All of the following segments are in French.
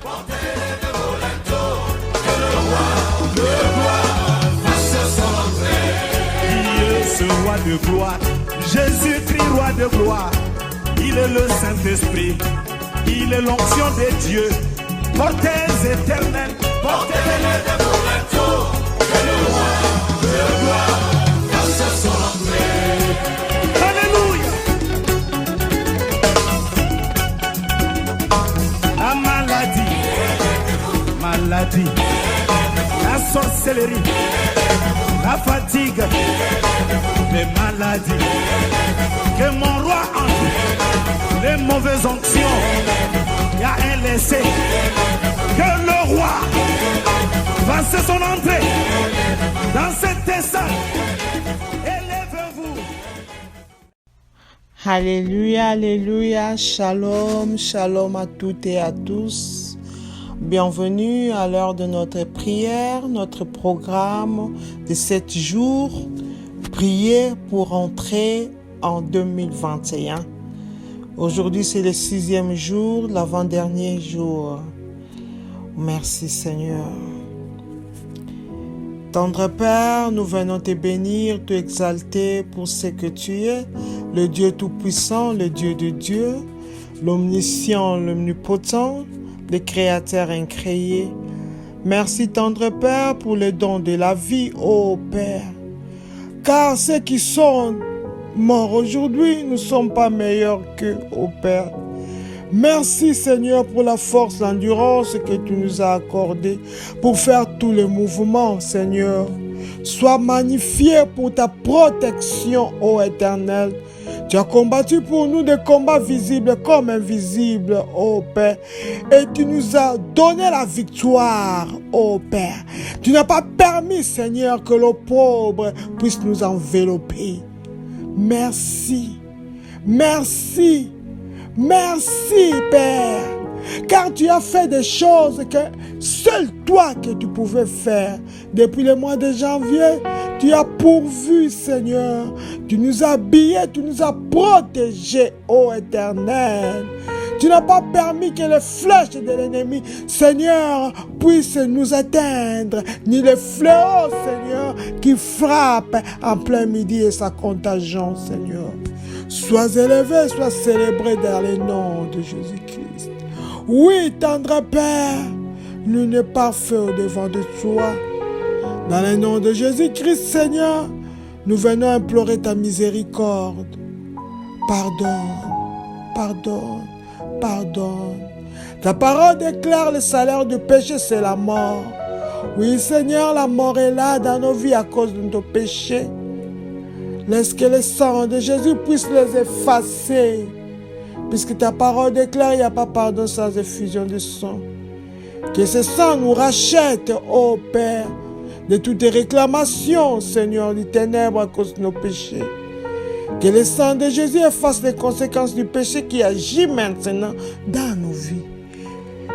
Portez vos linteaux, que le roi de gloire fasse son entrée. Qui est ce roi de gloire? Jésus-Christ, roi de gloire. Il est le Saint-Esprit, il est l'onction de Dieu. Portez éternels, Portez vos linteaux, que le roi de gloire fasse son entrée. Alléluia. La maladie, la sorcellerie, la fatigue, les maladies, que mon roi entre, les mauvaises onctions, il y a un laissé, que le roi fasse son entrée dans cette salle. Élèvez-vous. Alléluia, alléluia, shalom, shalom à toutes et à tous. Bienvenue à l'heure de notre prière, notre programme de 7 jours, prier pour entrer en 2021. Aujourd'hui, c'est le 6e jour, l'avant-dernier jour. Merci Seigneur. Tendre Père, nous venons te bénir, te exalter pour ce que tu es, le Dieu Tout-Puissant, le Dieu de Dieu, l'Omniscient, l'Omnipotent, le Créateur incréé. Merci Tendre Père pour le don de la vie, ô Père. Car ceux qui sont morts aujourd'hui ne sont pas meilleurs qu'eux, ô Père. Merci Seigneur pour la force, l'endurance que tu nous as accordée pour faire tous les mouvements, Seigneur. Sois magnifié pour ta protection, ô Éternel. Tu as combattu pour nous des combats visibles comme invisibles, ô Père. Et tu nous as donné la victoire, ô Père. Tu n'as pas permis, Seigneur, que l'opprobre puisse nous envelopper. Merci. Merci. Merci, Père. Car tu as fait des choses que seul toi que tu pouvais faire. Depuis le mois de janvier, tu as pourvu, Seigneur. Tu nous as habillés, tu nous as protégés, ô Éternel. Tu n'as pas permis que les flèches de l'ennemi, Seigneur, puissent nous atteindre, ni les fléaux, Seigneur, qui frappent en plein midi et sa contagion, Seigneur. Sois élevé, sois célébré dans le nom de Jésus-Christ. Oui, tendre Père, nul n'est parfait au-devant de toi. Dans le nom de Jésus-Christ, Seigneur, nous venons implorer ta miséricorde. Pardonne, pardonne, pardonne. Ta parole déclare le salaire du péché, c'est la mort. Oui, Seigneur, la mort est là dans nos vies à cause de nos péchés. Laisse que le sang de Jésus puisse les effacer. Puisque ta parole déclare, il n'y a pas pardon sans effusion de sang. Que ce sang nous rachète, ô Père, de toutes les réclamations, Seigneur, du ténèbre à cause de nos péchés. Que le sang de Jésus efface les conséquences du péché qui agit maintenant dans nos vies.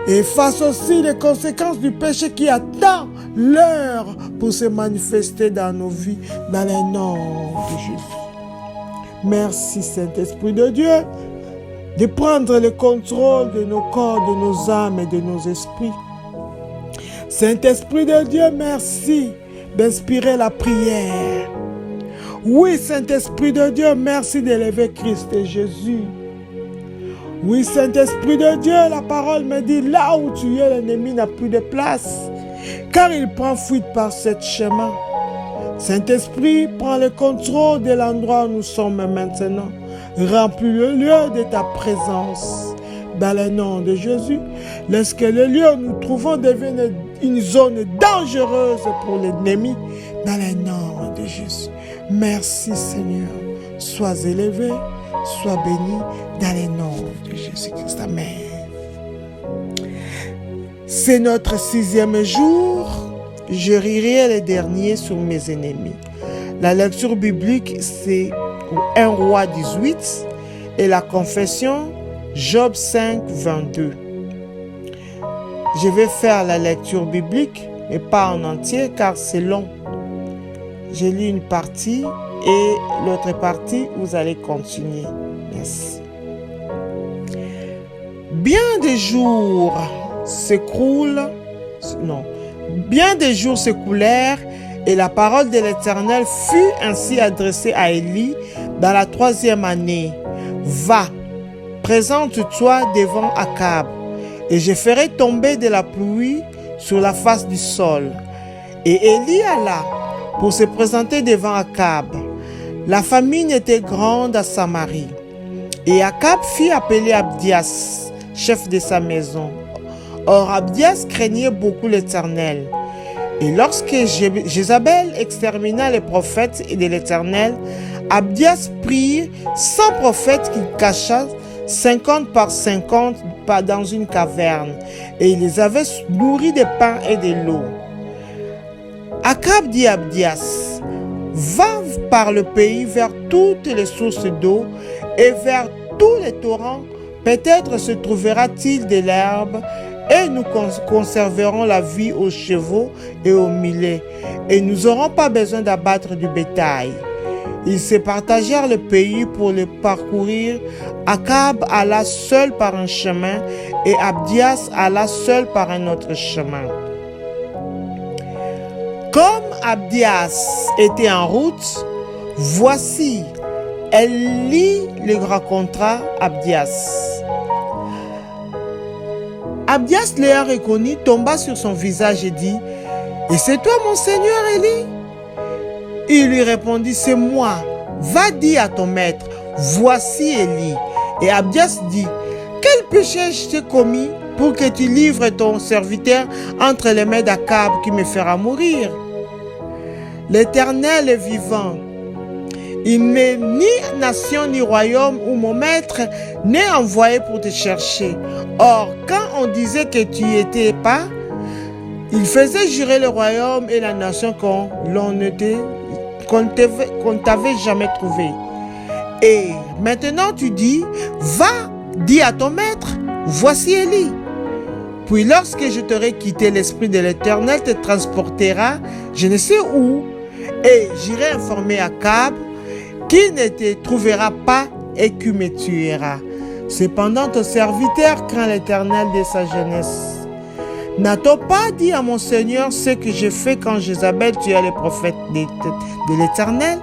Et efface aussi les conséquences du péché qui attend l'heure pour se manifester dans nos vies, dans le nom de Jésus. Merci Saint-Esprit de Dieu de prendre le contrôle de nos corps, de nos âmes et de nos esprits. Saint-Esprit de Dieu, merci d'inspirer la prière. Oui, Saint-Esprit de Dieu, merci d'élever Christ et Jésus. Oui, Saint-Esprit de Dieu, la parole me dit, là où tu es, l'ennemi n'a plus de place, car il prend fuite par ce chemin. Saint-Esprit, prends le contrôle de l'endroit où nous sommes maintenant. Remplis le lieu de ta présence. Dans le nom de Jésus, laisse que le lieu où nous trouvons devienne une zone dangereuse pour l'ennemi. Dans le nom de Jésus. Merci Seigneur. Sois élevé, sois béni dans le nom de Jésus-Christ. Amen. C'est notre 6e jour. Je rirai le dernier sur mes ennemis. La lecture biblique, c'est 1 Roi 18 et la confession, Job 5, 22. Je vais faire la lecture biblique, mais pas en entier car c'est long. Je lis une partie et l'autre partie, vous allez continuer. Merci. Bien des jours s'écoulent. Non. Bien des jours s'écoulèrent et la parole de l'Éternel fut ainsi adressée à Élie dans la 3e année. Va, présente-toi devant Akab et je ferai tomber de la pluie sur la face du sol. Et Élie alla pour se présenter devant Akab. La famine était grande à Samarie. Et Akab fit appeler Abdias, chef de sa maison. Or Abdias craignait beaucoup l'Éternel. Et lorsque Jézabel extermina les prophètes de l'Éternel, Abdias prit 100 prophètes qu'il cacha 50 par 50 dans une caverne, et il les avait nourris de pain et de l'eau. Akab dit à Abdias, va par le pays vers toutes les sources d'eau et vers tous les torrents, peut-être se trouvera-t-il de l'herbe, et nous conserverons la vie aux chevaux et aux mulets, et nous n'aurons pas besoin d'abattre du bétail. Ils se partagèrent le pays pour le parcourir. Akab alla seul par un chemin et Abdias alla seul par un autre chemin. Comme Abdias était en route, voici, Élie le racontera Abdias. Abdias le reconnut, tomba sur son visage et dit, « Et c'est toi mon Seigneur Élie ?» Il lui répondit, « C'est moi, va dire à ton maître, voici Élie. » Et Abdias dit, « Quel péché j'ai commis pour que tu livres ton serviteur entre les mains d'Akab qui me fera mourir? L'Éternel est vivant. Il n'est ni nation ni royaume où mon maître n'est envoyé pour te chercher. Or, quand on disait que tu n'y étais pas, il faisait jurer le royaume et la nation qu'on t'avait jamais trouvé. Et maintenant tu dis, va, dis à ton maître, voici Élie. Puis lorsque je t'aurai quitté, l'Esprit de l'Éternel te transportera, je ne sais où, et j'irai informer Akab, qui ne te trouvera pas et qui me tuera. Cependant, ton serviteur craint l'Éternel de sa jeunesse. N'a-t-on pas dit à mon Seigneur ce que j'ai fait quand Jézabel tuait les prophètes de l'Éternel?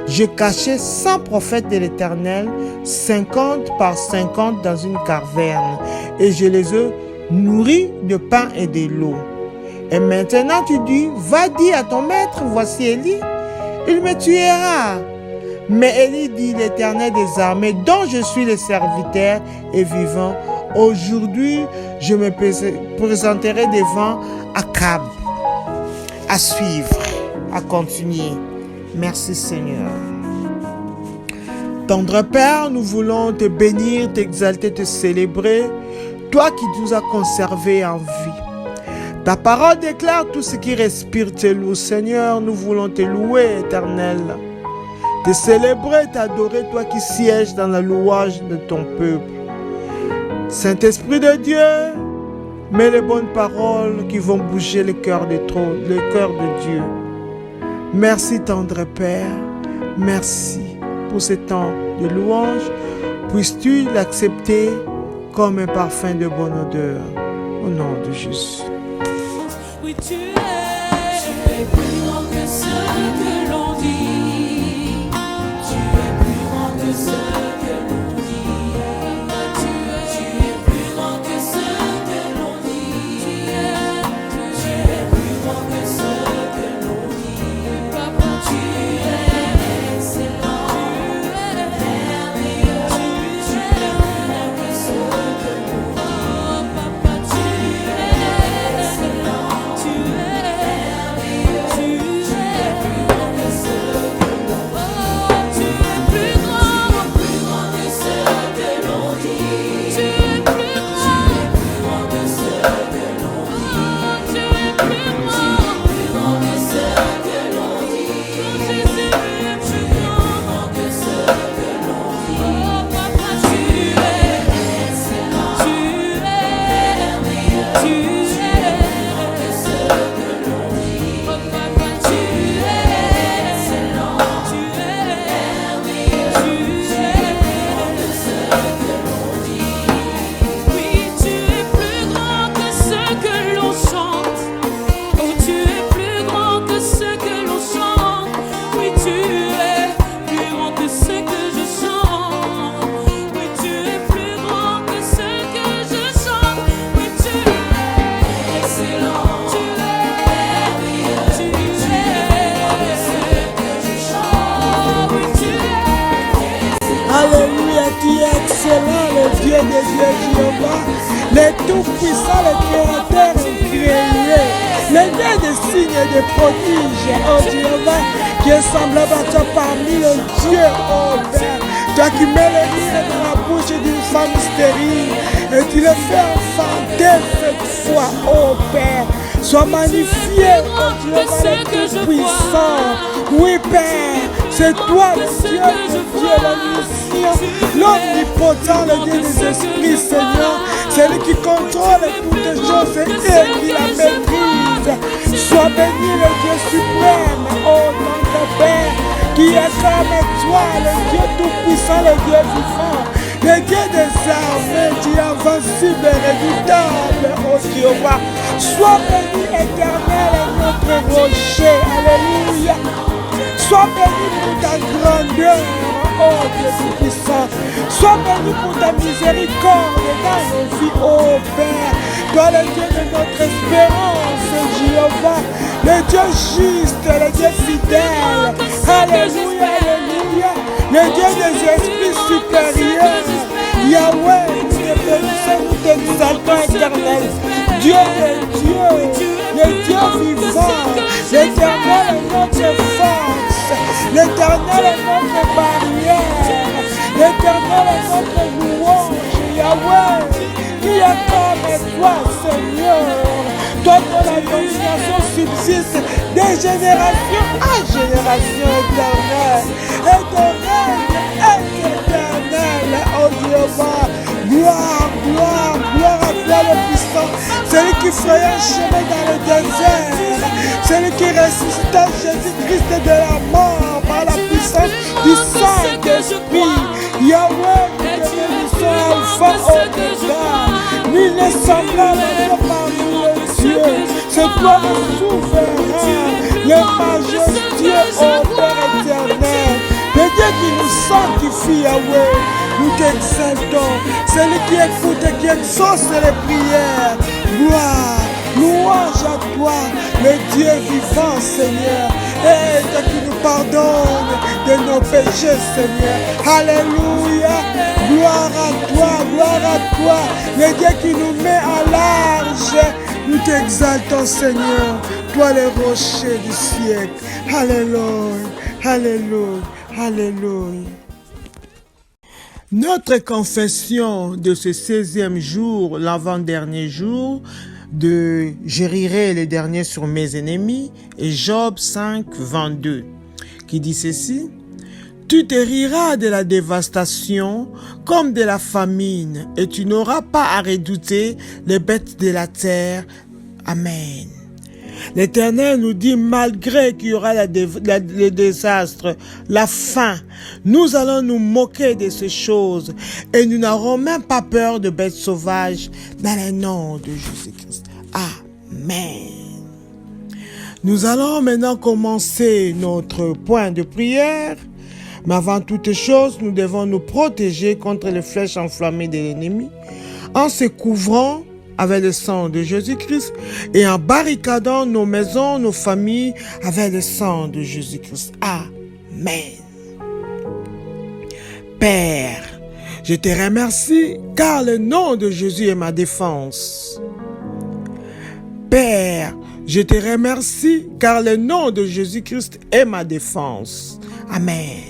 Je cachais 100 prophètes de l'Éternel, 50 par 50 dans une caverne, et je les ai nourris de pain et de l'eau. Et maintenant tu dis, va dire à ton maître, voici Élie, il me tuera. Mais Élie dit, l'Éternel des armées, dont je suis le serviteur et vivant, aujourd'hui je me présenterai devant Akab. À suivre, à continuer. Merci Seigneur. Tendre Père, nous voulons te bénir, t'exalter, te célébrer, toi qui nous as conservés en vie. Ta parole déclare tout ce qui respire te loue. Seigneur, nous voulons te louer, Éternel. Te célébrer, t'adorer, toi qui sièges dans la louange de ton peuple. Saint-Esprit de Dieu, mets les bonnes paroles qui vont bouger le cœur de Dieu. Merci, tendre Père. Merci pour ce temps de louange. Puisses-tu l'accepter comme un parfum de bonne odeur. Au nom de Jésus. Oui, tu es plus grand que ce que l'on dit. Tu es plus grand que ce que l'on dit. Papa, tu es plus grand que ce que l'on dit. Tu es plus grand que ce que l'on dit. Papa, tu es excellent. Tu es merveilleux. Tu es plus grand que ce que l'on dit. Papa, tu es excellent. Tu es merveilleux. Tu es plus grand que ce que l'on dit. Tu es plus grand que ce que l'on dit. Tu es plus grand que ce que l'on dit. Tu es plus grand que ce que l'on dit. Jésus est plus grand que ce que l'on dit. Papa, tu es excellent. Tu es merveilleux. Tu es plus grand que ce que l'on dit. Papa, tu es excellent. Tu es merveilleux. Tu es plus grand que ce que l'on dit. Oui, tu es plus grand que ce de Dieu, Jéhovah, le Tout-Puissant, le Créateur incréé, le Dieu des signes et des prodiges, oh Jéhovah, qui est semblable à toi parmi les dieux, oh Père. Toi qui mets le rire dans la bouche d'une femme stérile et tu le fais enfanter cette fois, oh Père. Sois magnifié, oh Dieu, le Tout-Puissant. Oui, Père, c'est toi le Dieu, l'omniscient, l'omnipotent, le Dieu des esprits, Seigneur. C'est lui qui contrôle toutes choses et qui la maîtrise. Sois béni, le Dieu suprême, oh notre Père, qui est comme toi, le Dieu tout-puissant, le Dieu vivant, le Dieu des armées, Dieu invincible et redoutable, oh Jéhovah. Sois béni, éternel, notre rocher, alléluia. Sois béni pour ta grandeur, oh Dieu tout-puissant. Sois béni pour ta miséricorde dans nos vies, oh Père. Toi, le Dieu de notre espérance, Jéhovah, le Dieu juste, le Dieu fidèle. Alléluia, alléluia. Le Dieu des esprits supérieurs. Yahweh, nous te bénissons, nous t'exaltons, éternel. Dieu de Dieu, le Dieu vivant, l'éternel est notre force, l'éternel est notre barrière, l'éternel est notre louange, Yahweh, qui est comme toi, Seigneur. Toi, ton domination subsiste de génération à génération, éternelle, et ton règne est éternel, oh Jéhovah. Gloire, gloire, gloire à toi le puissant. Celui qui ferait un chemin dans le désert. Celui qui ressuscita Jésus-Christ de la mort par la puissance du Saint-Esprit. Yahweh, nous te bénissons, Alpha, Omega. Nul n'est semblable à toi parmi les dieux. C'est toi le souverain, le majestueux, ô Père éternel. Le Dieu qui nous sanctifie, Yahweh. Nous t'exaltons, celui qui écoute et qui exauce les prières. Gloire, louange à toi, le Dieu vivant, Seigneur. Et toi qui nous pardonne de nos péchés, Seigneur. Alléluia, gloire à toi, le Dieu qui nous met à large. Nous t'exaltons, Seigneur, toi le rocher du siècle. Alléluia, alléluia, alléluia. Notre confession de ce 16e jour, l'avant-dernier jour, de « Je rirai les derniers sur mes ennemis » et Job 5, 22, qui dit ceci: « Tu te riras de la dévastation comme de la famine, et tu n'auras pas à redouter les bêtes de la terre. » Amen. L'Éternel nous dit, malgré qu'il y aura le désastre, la faim, nous allons nous moquer de ces choses et nous n'aurons même pas peur de bêtes sauvages dans le nom de Jésus-Christ. Amen. Nous allons maintenant commencer notre point de prière. Mais avant toute chose, nous devons nous protéger contre les flèches enflammées de l'ennemi en se couvrant avec le sang de Jésus-Christ et en barricadant nos maisons, nos familles avec le sang de Jésus-Christ. Amen. Père, je te remercie car le nom de Jésus est ma défense. Père, je te remercie car le nom de Jésus-Christ est ma défense. Amen.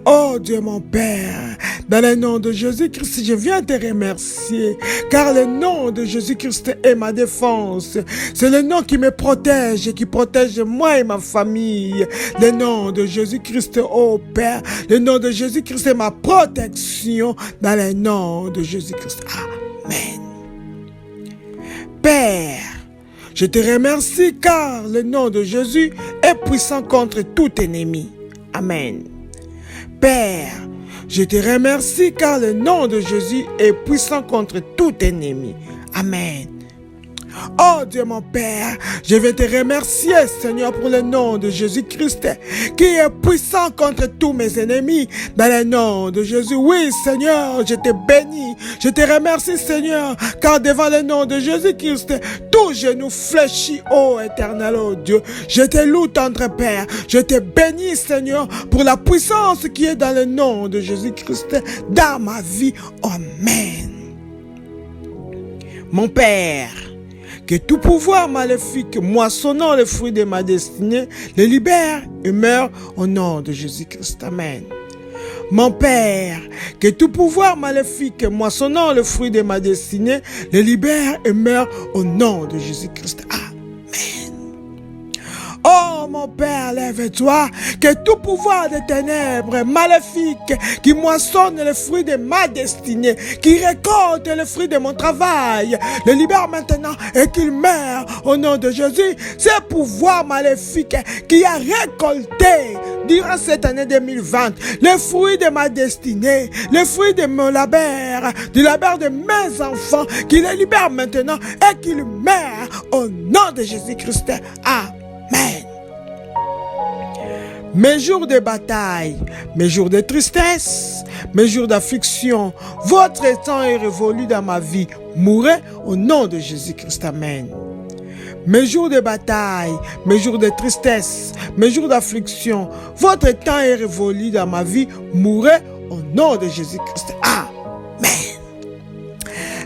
Oh Dieu mon Père, dans le nom de Jésus-Christ, je viens te remercier, car le nom de Jésus-Christ est ma défense. C'est le nom qui me protège et qui protège moi et ma famille. Le nom de Jésus-Christ, oh Père, le nom de Jésus-Christ est ma protection dans le nom de Jésus-Christ. Amen. Père, je te remercie car le nom de Jésus est puissant contre tout ennemi. Amen. Père, je te remercie car le nom de Jésus est puissant contre tout ennemi. Amen. Oh Dieu mon Père, je vais te remercier Seigneur pour le nom de Jésus-Christ qui est puissant contre tous mes ennemis dans le nom de Jésus. Oui Seigneur, je te bénis, je te remercie Seigneur car devant le nom de Jésus-Christ, tout genou fléchit, ô éternel, ô Dieu. Je te loue tendre Père, je te bénis Seigneur pour la puissance qui est dans le nom de Jésus-Christ dans ma vie. Amen. Mon Père, que tout pouvoir maléfique moissonnant le fruit de ma destinée le libère et meurt au nom de Jésus-Christ. Amen. Mon Père, que tout pouvoir maléfique moissonnant le fruit de ma destinée le libère et meurt au nom de Jésus-Christ. Amen. Oh mon Père, lève-toi, que tout pouvoir des ténèbres maléfiques qui moissonne le fruit de ma destinée, qui récolte le fruit de mon travail, le libère maintenant et qu'il meurt au nom de Jésus. Ce pouvoir maléfique qui a récolté durant cette année 2020 le fruit de ma destinée, le fruit de mon labeur, du labeur de mes enfants, qu'il le libère maintenant et qu'il meurt au nom de Jésus-Christ. Amen. Mes jours de bataille, mes jours de tristesse, mes jours d'affliction, votre temps est révolu dans ma vie. Mourez au nom de Jésus-Christ. Amen. Mes jours de bataille, mes jours de tristesse, mes jours d'affliction, votre temps est révolu dans ma vie. Mourez au nom de Jésus-Christ. Amen.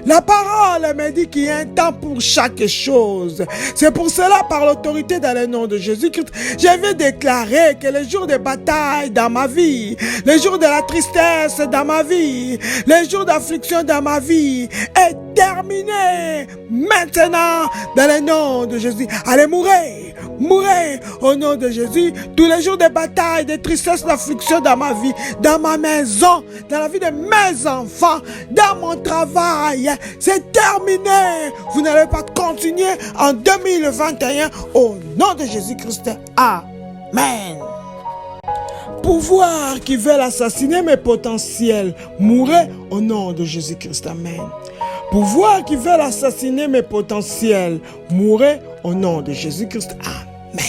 La parole me dit qu'il y a un temps pour chaque chose. C'est pour cela, par l'autorité dans le nom de Jésus-Christ, je vais déclarer que les jours de bataille dans ma vie, les jours de la tristesse dans ma vie, les jours d'affliction dans ma vie est terminé maintenant dans le nom de Jésus. Allez, mourez, mourez au nom de Jésus. Tous les jours de bataille, de tristesse, d'affliction dans ma vie, dans ma maison, dans la vie de mes enfants, dans mon travail, c'est terminé. Vous n'allez pas continuer en 2021 au nom de Jésus-Christ. Amen. Pouvoir qui veulent assassiner mes potentiels, mourrez au nom de Jésus-Christ. Amen. Pouvoir qui veulent assassiner mes potentiels, mourrez au nom de Jésus-Christ. Amen.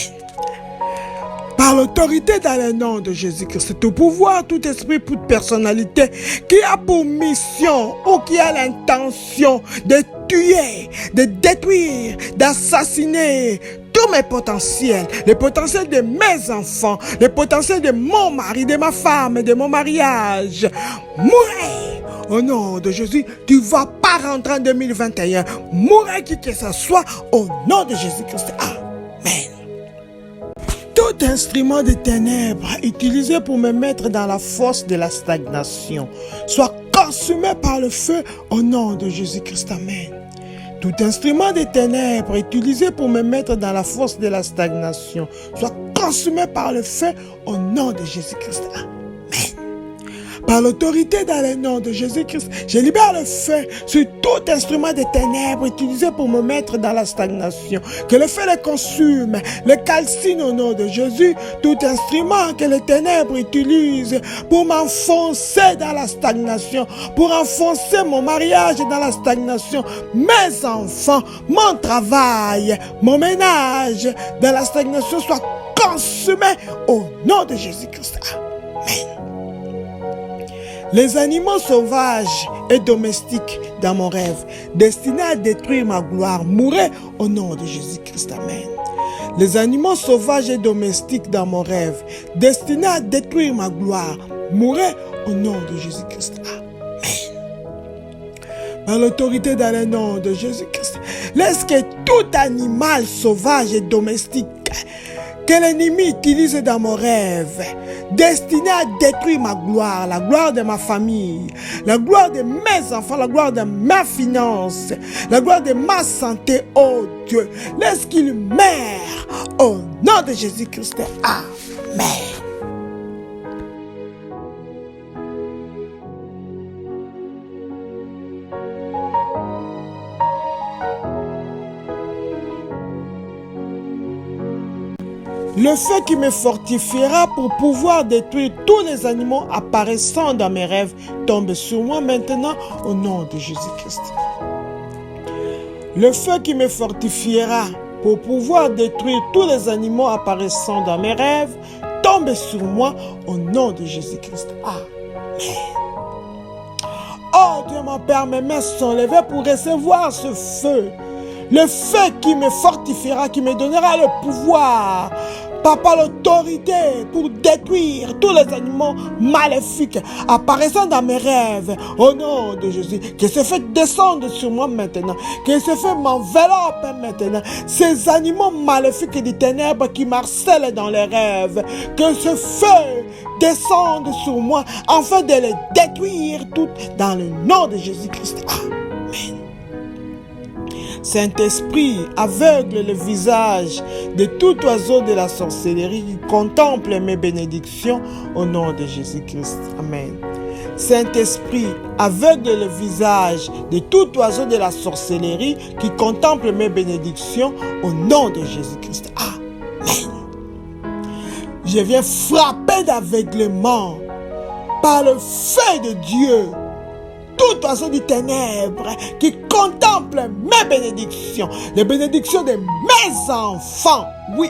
Par l'autorité dans le nom de Jésus-Christ, tout pouvoir, tout esprit, toute personnalité qui a pour mission ou qui a l'intention de tuer, de détruire, d'assassiner tous mes potentiels, les potentiels de mes enfants, les potentiels de mon mari, de ma femme, de mon mariage, mourez au nom de Jésus. Tu ne vas pas rentrer en 2021. Mourez qui que ce soit au nom de Jésus-Christ. Amen. Tout instrument de ténèbres utilisé pour me mettre dans la force de la stagnation soit consumé par le feu au nom de Jésus-Christ. Amen. Tout instrument de ténèbres utilisé pour me mettre dans la force de la stagnation soit consumé par le feu au nom de Jésus-Christ. Amen. Par l'autorité dans le nom de Jésus-Christ, je libère le feu sur tout instrument de ténèbres utilisé pour me mettre dans la stagnation. Que le feu le consume, le calcine au nom de Jésus. Tout instrument que les ténèbres utilisent pour m'enfoncer dans la stagnation, pour enfoncer mon mariage dans la stagnation, mes enfants, mon travail, mon ménage dans la stagnation soit consumé au nom de Jésus-Christ. Amen. Les animaux sauvages et domestiques dans mon rêve, destinés à détruire ma gloire, mourraient au nom de Jésus-Christ. Amen. Les animaux sauvages et domestiques dans mon rêve, destinés à détruire ma gloire, mourraient au nom de Jésus-Christ. Amen. Par l'autorité dans le nom de Jésus-Christ, laisse que tout animal sauvage et domestique que l'ennemi utilise dans mon rêve, destiné à détruire ma gloire, la gloire de ma famille, la gloire de mes enfants, la gloire de ma finance, la gloire de ma santé, oh Dieu, laisse qu'il meure au nom de Jésus-Christ. Amen. Le feu qui me fortifiera pour pouvoir détruire tous les animaux apparaissant dans mes rêves tombe sur moi maintenant au nom de Jésus-Christ. Le feu qui me fortifiera pour pouvoir détruire tous les animaux apparaissant dans mes rêves tombe sur moi au nom de Jésus-Christ. Amen. Oh Dieu mon Père, mes mains sont levées pour recevoir ce feu. Le feu qui me fortifiera, qui me donnera le pouvoir, Papa, l'autorité pour détruire tous les animaux maléfiques apparaissant dans mes rêves. Au nom de Jésus, que ce feu descende sur moi maintenant. Que ce feu m'enveloppe maintenant. Ces animaux maléfiques des ténèbres qui marcellent dans les rêves. Que ce feu descende sur moi afin de les détruire toutes dans le nom de Jésus-Christ. Amen. Saint-Esprit, aveugle le visage de tout oiseau de la sorcellerie qui contemple mes bénédictions au nom de Jésus-Christ. Amen. Saint-Esprit, aveugle le visage de tout oiseau de la sorcellerie qui contemple mes bénédictions au nom de Jésus-Christ. Amen. Je viens frapper d'aveuglement par le feu de Dieu tout oiseau du ténèbre qui contemple mes bénédictions, les bénédictions de mes enfants. Oui,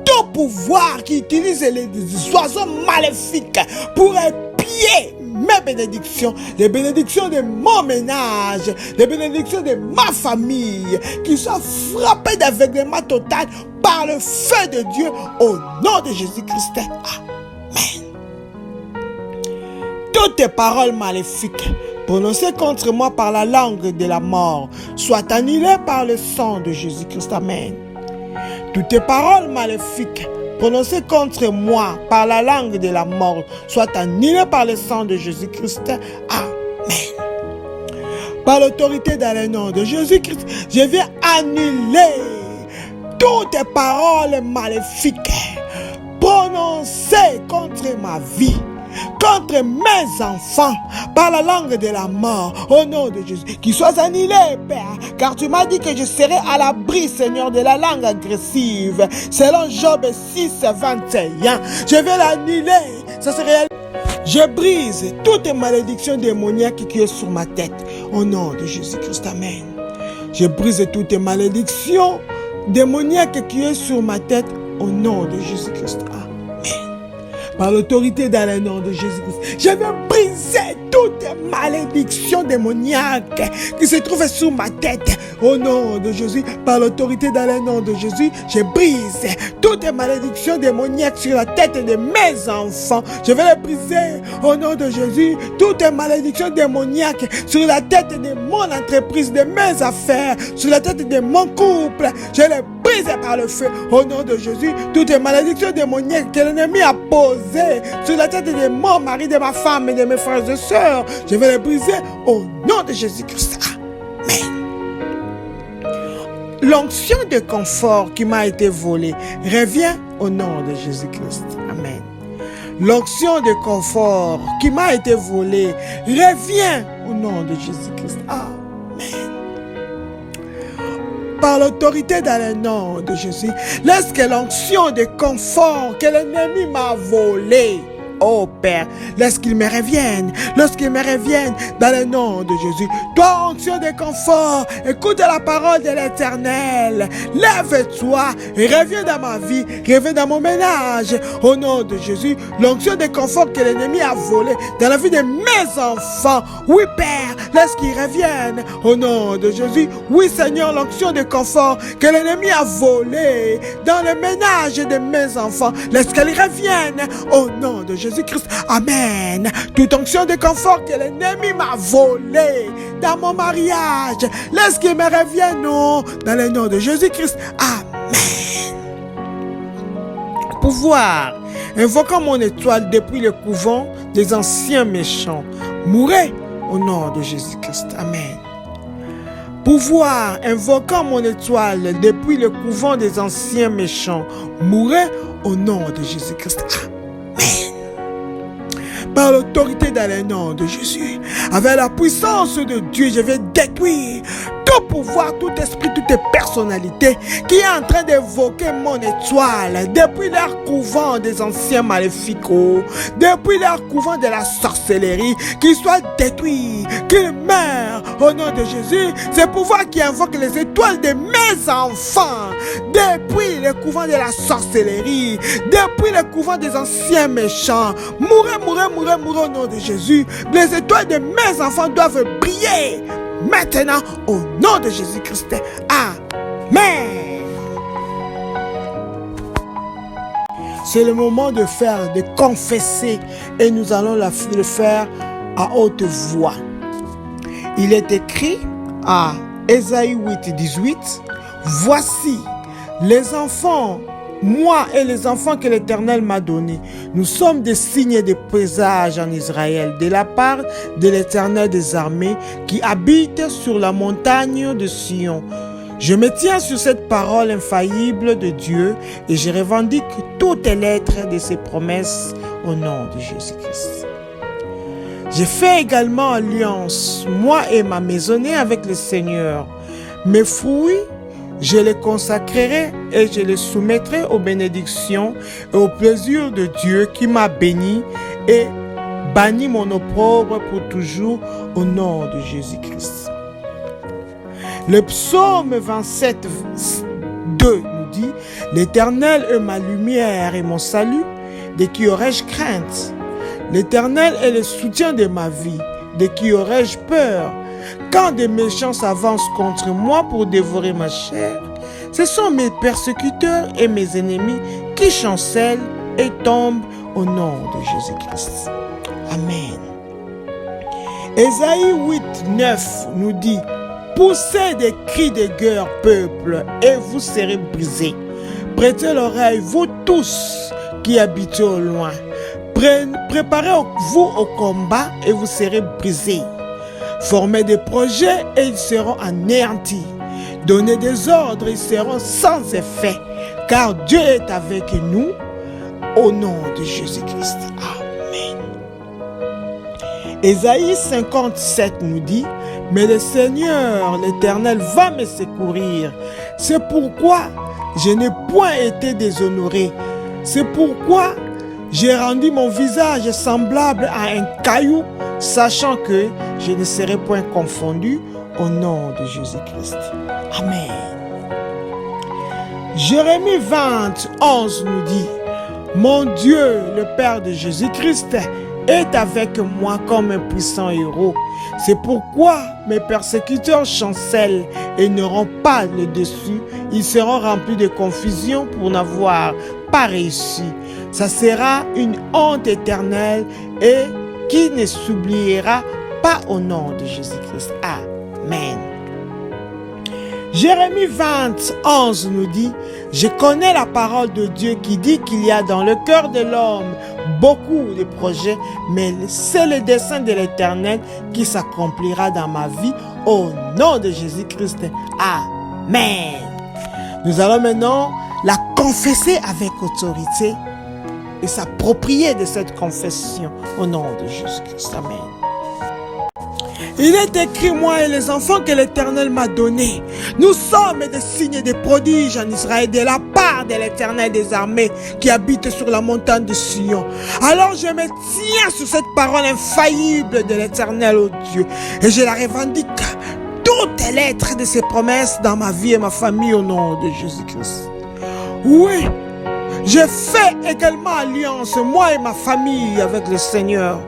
tout pouvoir qui utilise les oiseaux maléfiques pour épier mes bénédictions, les bénédictions de mon ménage, les bénédictions de ma famille, qui soient frappées d'aveuglement total par le feu de Dieu au nom de Jésus-Christ. Amen. Toutes tes paroles maléfiques prononcées contre moi par la langue de la mort soient annulées par le sang de Jésus-Christ. Amen. Toutes tes paroles maléfiques prononcées contre moi par la langue de la mort soient annulées par le sang de Jésus-Christ. Amen. Par l'autorité dans le nom de Jésus-Christ, je viens annuler toutes tes paroles maléfiques prononcées contre ma vie, contre mes enfants, par la langue de la mort, au nom de Jésus, qu'ils soient annulés, Père, car tu m'as dit que je serai à l'abri, Seigneur, de la langue agressive, selon Job 6, 21. Je vais l'annuler, ça c'est réel. Je brise toutes les malédictions démoniaques qui sont sur ma tête, au nom de Jésus-Christ. Amen. Je brise toutes les malédictions démoniaques qui sont sur ma tête, au nom de Jésus-Christ. Amen. Par l'autorité dans le nom de Jésus-Christ, je vais briser toutes les malédictions démoniaques qui se trouvent sur ma tête. Au nom de Jésus, par l'autorité dans le nom de Jésus, je brise toutes les malédictions démoniaques sur la tête de mes enfants. Je vais les briser au nom de Jésus. Toutes les malédictions démoniaques sur la tête de mon entreprise, de mes affaires, sur la tête de mon couple, je les brise par le feu. Au nom de Jésus, toutes les malédictions démoniaques que l'ennemi a posées sur la tête de mon mari, de ma femme et de mes frères et sœurs, je vais les briser au nom de Jésus-Christ. Amen. L'onction de confort qui m'a été volée revient au nom de Jésus-Christ. Amen. L'onction de confort qui m'a été volée revient au nom de Jésus-Christ. Amen. Par l'autorité dans le nom de Jésus, laisse que l'onction de confort que l'ennemi m'a volée, oh Père, laisse qu'il me revienne, lorsqu'il me revienne dans le nom de Jésus. Toi, onction de confort, écoute la parole de l'Éternel. Lève-toi et reviens dans ma vie, reviens dans mon ménage. Au nom de Jésus, l'onction de confort que l'ennemi a volé dans la vie de mes enfants. Oui, Père, laisse qu'ils reviennent. Au nom de Jésus, oui, Seigneur, l'onction de confort que l'ennemi a volé dans le ménage de mes enfants. Laisse qu'elle revienne. Au nom de Jésus-Christ. Amen. Toute onction de confort que l'ennemi m'a volé dans mon mariage, laisse qu'il me revienne, non, dans le nom de Jésus-Christ. Amen. Pouvoir, invoquant mon étoile depuis le couvent des anciens méchants, mourez au nom de Jésus-Christ. Amen. Pouvoir, invoquant mon étoile depuis le couvent des anciens méchants, mourez au nom de Jésus-Christ. Amen. Par l'autorité dans le nom de Jésus, avec la puissance de Dieu, je vais détruire tout pouvoir, tout esprit, toute personnalité qui est en train d'évoquer mon étoile depuis leur couvent des anciens maléfiques, depuis leur couvent de la sorcellerie, qu'ils soient détruits, qu'ils meurent au nom de Jésus. C'est pouvoir qui invoque les étoiles de mes enfants depuis le couvent de la sorcellerie, depuis le couvent des anciens méchants. Mourez, mourez, mourez, mourez au nom de Jésus. Les étoiles de mes enfants doivent briller maintenant au nom de Jésus-Christ. Amen. C'est le moment de faire, de confesser, et nous allons le faire à haute voix. Il est écrit à Ésaïe 8, 18, voici les enfants, moi et les enfants que l'Éternel m'a donnés, nous sommes des signes et des présages en Israël, de la part de l'Éternel des armées qui habite sur la montagne de Sion. Je me tiens sur cette parole infaillible de Dieu et je revendique toutes les lettres de ses promesses au nom de Jésus-Christ. J'ai fait également alliance, moi et ma maisonnée, avec le Seigneur. Mes fruits, je les consacrerai et je les soumettrai aux bénédictions et au plaisir de Dieu qui m'a béni et banni mon opprobre pour toujours au nom de Jésus-Christ. Le psaume 27, 2 nous dit « L'Éternel est ma lumière et mon salut, de qui aurais-je crainte? L'Éternel est le soutien de ma vie, de qui aurais-je peur? Quand des méchants s'avancent contre moi pour dévorer ma chair, ce sont mes persécuteurs et mes ennemis qui chancellent et tombent au nom de Jésus-Christ. » Amen. Ésaïe 8, 9 nous dit « Poussez des cris de guerre, peuple, et vous serez brisés. Prêtez l'oreille, vous tous qui habitez au loin. Préparez-vous au combat et vous serez brisés. Formez des projets et ils seront anéantis. Donnez des ordres, ils seront sans effet, car Dieu est avec nous au nom de Jésus-Christ. Amen. Ésaïe 57 nous dit « Mais le Seigneur, l'Éternel, va me secourir. C'est pourquoi je n'ai point été déshonoré. C'est pourquoi j'ai rendu mon visage semblable à un caillou, sachant que je ne serai point confondu au nom de Jésus-Christ. » Amen. Jérémie 20, 11 nous dit « Mon Dieu, le Père de Jésus-Christ, est avec moi comme un puissant héros. C'est pourquoi mes persécuteurs chancellent et n'auront pas le dessus. Ils seront remplis de confusion pour n'avoir pas réussi. Ça sera une honte éternelle et qui ne s'oubliera pas au nom de Jésus-Christ. Amen. Jérémie 20, 11 nous dit « Je connais la parole de Dieu qui dit qu'il y a dans le cœur de l'homme beaucoup de projets, mais c'est le dessein de l'Éternel qui s'accomplira dans ma vie au nom de Jésus-Christ. Amen. » Nous allons maintenant la confesser avec autorité et s'approprier de cette confession au nom de Jésus-Christ. Amen. Il est écrit, moi et les enfants que l'Éternel m'a donnés, nous sommes des signes et des prodiges en Israël de la part de l'Éternel des armées qui habite sur la montagne de Sion. Alors je me tiens sur cette parole infaillible de l'Éternel, ô Dieu, et je la revendique toutes les lettres de ses promesses dans ma vie et ma famille au nom de Jésus-Christ. Oui, j'ai fait également alliance, moi et ma famille, avec le Seigneur.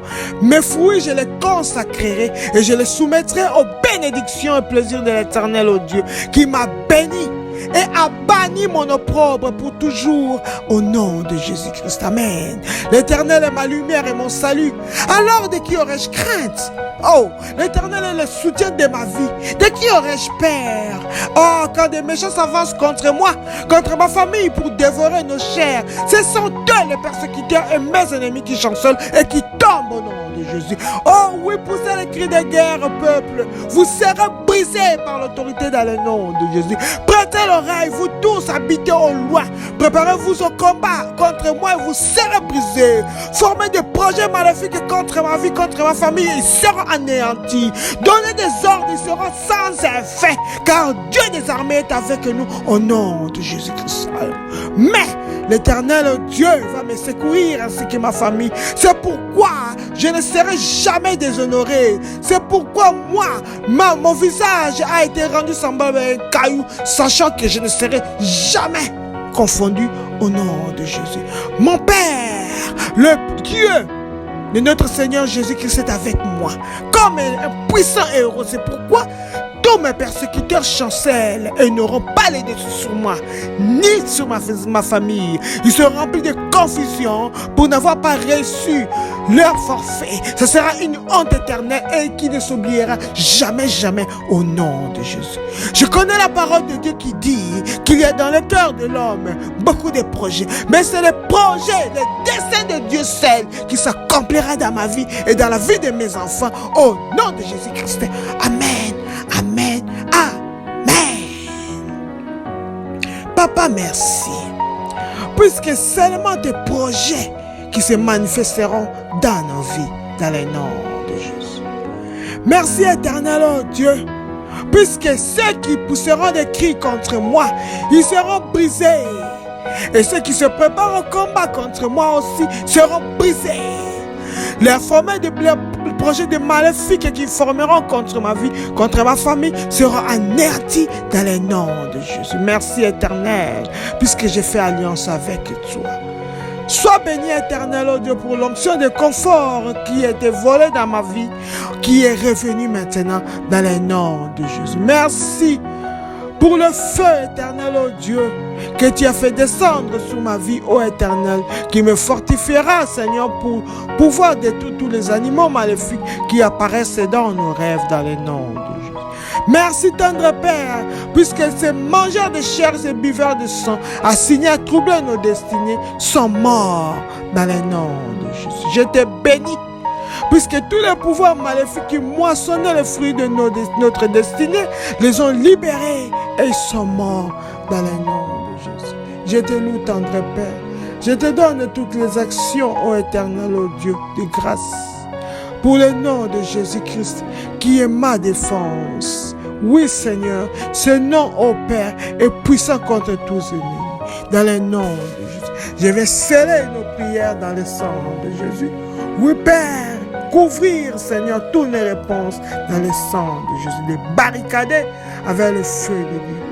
Mes fruits, je les consacrerai et je les soumettrai aux bénédictions et plaisirs de l'Éternel, ô Dieu, qui m'a béni et a banni mon opprobre pour toujours au nom de Jésus-Christ. Amen. L'Éternel est ma lumière et mon salut. Alors de qui aurais-je crainte? Oh, l'Éternel est le soutien de ma vie. De qui aurais-je peur? Oh, quand des méchants s'avancent contre moi, contre ma famille pour dévorer nos chairs, ce sont eux les persécuteurs et mes ennemis qui chancelent et qui tombent au nom de Jésus. Oh oui, poussez les cris de guerre, peuple. Vous serez brisés par l'autorité dans le nom de Jésus. Prêtez l'oreille, vous tous habitez au loin. Préparez-vous au combat contre moi et vous serez brisés. Formez des projets maléfiques contre ma vie, contre ma famille, ils seront anéantis. Donnez des ordres, ils seront sans effet. Car Dieu des armées est avec nous au nom de Jésus-Christ. Mais l'Éternel Dieu va me secourir ainsi que ma famille. C'est pourquoi je ne serai jamais déshonoré. C'est pourquoi moi, mon visage a été rendu semblable à un caillou, sachant que je ne serai jamais confondu au nom de Jésus. Mon Père, le Dieu de notre Seigneur Jésus-Christ est avec moi, comme un puissant héros. C'est pourquoi tous mes persécuteurs chancellent et n'auront pas les dessus sur moi, ni sur ma famille. Ils seront remplis de confusion pour n'avoir pas reçu leur forfait. Ce sera une honte éternelle et qui ne s'oubliera jamais, jamais au nom de Jésus. Je connais la parole de Dieu qui dit qu'il y a dans le cœur de l'homme beaucoup de projets. Mais c'est le projet, le dessein de Dieu seul qui s'accomplira dans ma vie et dans la vie de mes enfants au nom de Jésus-Christ. Amen. Amen. Amen. Papa, merci. Puisque seulement tes projets qui se manifesteront dans nos vies, dans le nom de Jésus. Merci éternel, oh Dieu. Puisque ceux qui pousseront des cris contre moi, ils seront brisés. Et ceux qui se préparent au combat contre moi aussi seront brisés. Les formés de projets de maléfiques qui formeront contre ma vie, contre ma famille, seront anéantis dans le nom de Jésus. Merci éternel, puisque j'ai fait alliance avec toi. Sois béni éternel, oh Dieu, pour l'onction de confort qui était volée dans ma vie, qui est revenue maintenant dans le nom de Jésus. Merci pour le feu éternel, oh Dieu, que tu as fait descendre sur ma vie, ô éternel, qui me fortifiera, Seigneur, pour pouvoir détruire tous les animaux maléfiques qui apparaissent dans nos rêves, dans le nom de Jésus. Merci, tendre Père, puisque ces mangeurs de chair, ces buveurs de sang, assignés à troubler nos destinées, sont morts dans le nom de Jésus. Je te bénis, puisque tous les pouvoirs maléfiques qui moissonnaient les fruits de notre destinée, les ont libérés et ils sont morts dans le nom de Jésus. Je te loue, tendre Père. Je te donne toutes les actions, ô éternel, ô Dieu, de grâce, pour le nom de Jésus-Christ, qui est ma défense. Oui, Seigneur, ce nom, ô Père, est puissant contre tous ennemis. Dans le nom de Jésus, je vais sceller nos prières dans le sang de Jésus. Oui, Père, couvrir, Seigneur, toutes les réponses dans le sang de Jésus, les barricader avec le feu de Dieu.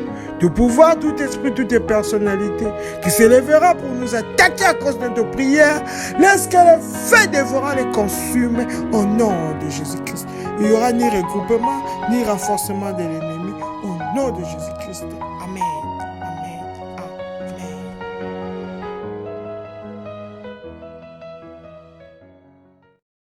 De pouvoir, tout esprit, toute personnalité qui s'élèvera pour nous attaquer à cause de nos prières, laisse que le feu dévorant les consume au nom de Jésus-Christ. Il n'y aura ni regroupement, ni renforcement de l'ennemi au nom de Jésus-Christ.